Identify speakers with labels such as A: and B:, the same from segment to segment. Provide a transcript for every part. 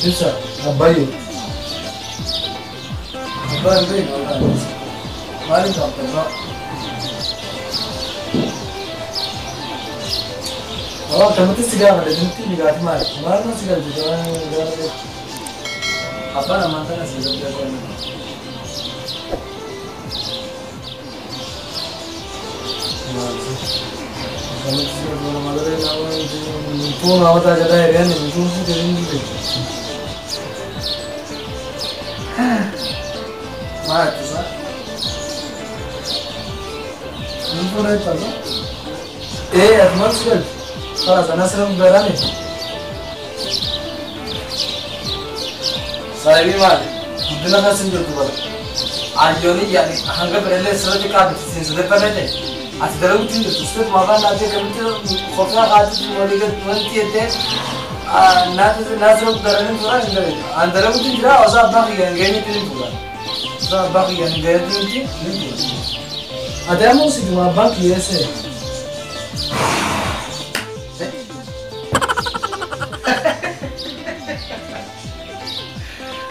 A: Sisa, abayo. Abayo ba yun? Maling ka, pero oh, kamu tuh segala ada nanti juga mah. Mana segala juga segala. Apa namanya segala juga ini. Kamu segala mana mana nama itu pun nama tak ada ya ni itu pun jadi ni. Mana tu sah? Ini pun ada apa? Asmal segala. خلاص انا اسلم برامي صاحبي مال بدنا ناس نجيبوا بقى عجوني يعني هنقى بريله سرت كاب سنسد بريله أتدرب تين تستوت مغان ناتي كمتي خفنا قاتي موليك تونتي تي ناس رب درني تورا ندري أندرب تين جرا أصاب باقي يعني تين تورا أصاب باقي يعني غير تين تي أده مو سيدوا باقي يسه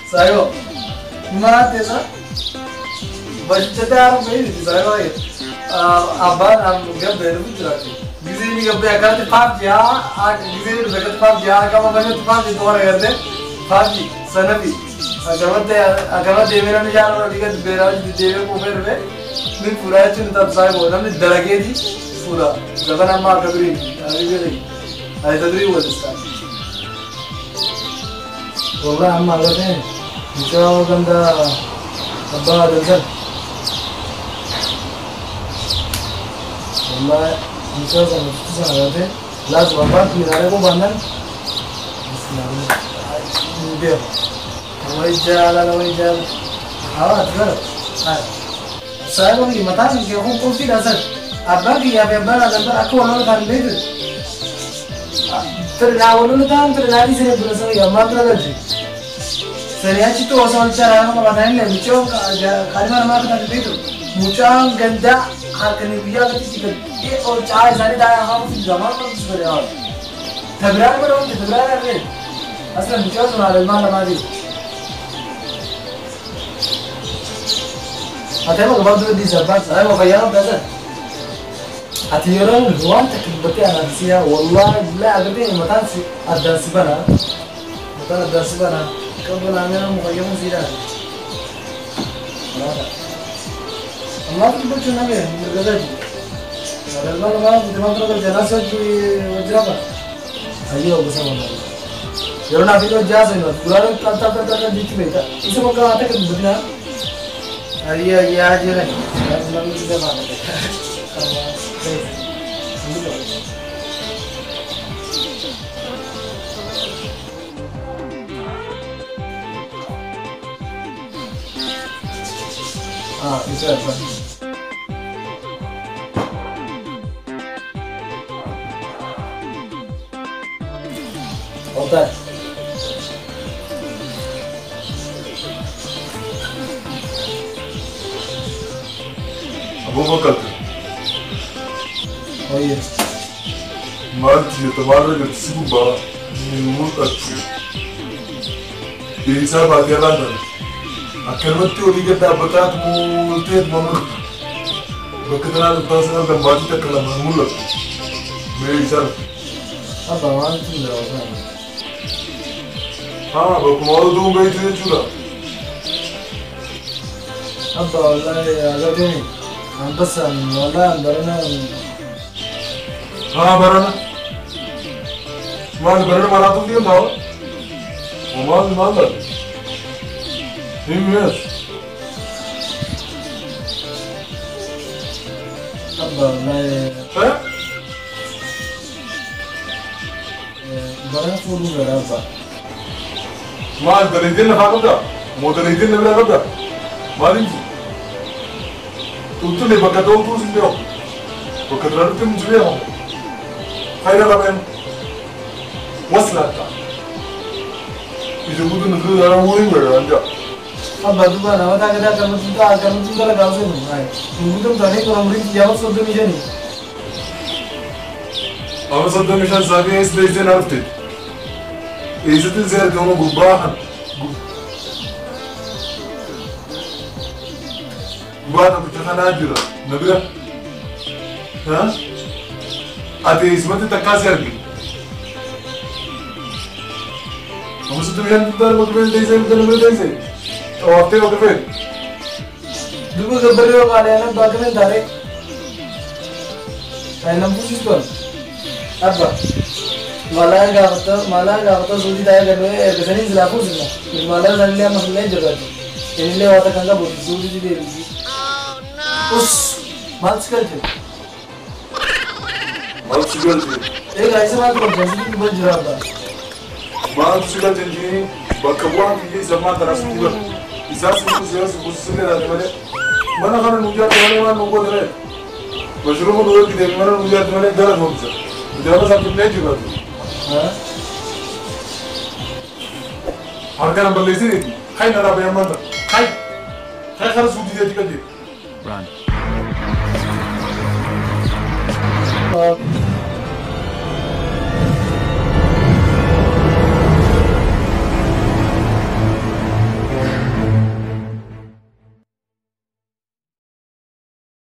A: Sayo, gimana tesa? Baju cetar apa ini? Sayo ya, abang gak beru berarti. Gizi ini gak beru agar tepat ya, gizi ini beru tepat ya. Kamu banyak tepat itu orang kerja, pagi, sanabi. Agar dia mana jalan orang dia beru di dewa kuber be, ni pura itu tetap sayo. Namanya dalage di pura. Jangan nama kadri, ada juga. Ada kadri buat sekarang. Orang amal ni. Jauh ganda abah dan Allah jauh sama itu sana ada las abah kira ko bandan dia awal jalan awat kan saya lagi mata ni aku kopi dasar abah kira abah ada aku orang kan begitu terlalu sini berasa ya matra lagi Saya itu asal cara orang lain le, muncul kalimat nama kita itu, muncul ganda harkani biar kita cikgu, oh cahaya sana dah ham zaman pun sebenarnya, terberat pun terberat ni, asal muncul tu ada mana lagi, ada apa kau tu di sebelah, saya mau bayar apa dah, hati orang luar tak betul analisis, wallah bila agar dia matan si ada sebana. Kau namanya mukanya musira. Allah tu betul nama bergada. Kalau malam kita makan jenazah tu wajib apa? Ayo bersama. Kalau nak itu jasa ni, pulang tak di sini. Isu muka ada kan betul? Ayo ya aja ni. Kalau kita makan. Bisa apa? Otak.
B: Abu Bakar.
A: Oh iya.
B: Mati tamara ga tsuba ni mutatu. Isa ba dia landa. Akalmat teori kita batat multet mamur. Berkenaan pasal dan baju tak kalah mulut. Besar.
A: Apa awak tu dah orang?
B: berpengaruh tu begitu juga.
A: Apa Allah agak ni? Ampesan, Allah barana.
B: Barana. Barana mana tu dia tahu? Mana? Yes.
A: Apa Allah? Barang pun berapa?
B: dari dia nak apa dah? Dari dia nak berapa dah? Mari. Tu ni bakat tu sih dia. Bakat ratu tu mesti dia. Kaya apa yang? Waslah tak. Itu bukan negara orang mungkin berada.
A: Apa tu kan? Awak tak ada kamu tu dah gaul sini. Mungkin tu tadi kalau mungkin jawab sudah macam ni. Awak
B: sudah macam saya ini sedang narfit. إيزتين زي دونو قباها قباها كنت خنا أجرا نبيا ها أتي اسمه تكاسر كي हम से तुम्हें अंदर वो तुम्हें दे से और हफ्ते को फिर
A: दुबई के बड़े वाले हैं ना बाकी में दारे आई नंबर सिस्टम अब माला गावता सूजी दाया करने बेसनी जिलापू सिना माला जानले मसले जगह इनले वाता कंगा बोल सूजी दे दी उस मार्च कर थे एक ऐसे बात बोल जैसे कि बज रहा था
B: ما تشيل تنجي بكوان في زمان تراس كبر إذا سمعت زيادة بوسيلة هذا ماله ما أنا خلنا نوجد ماله ما نوجد هذا مشروع نوجد كده ما نوجد ماله دارا نوجد دارا سب تبني جوا ها هركان بليزي خاين نرا بيامنا خاين خلاص ودي ده كده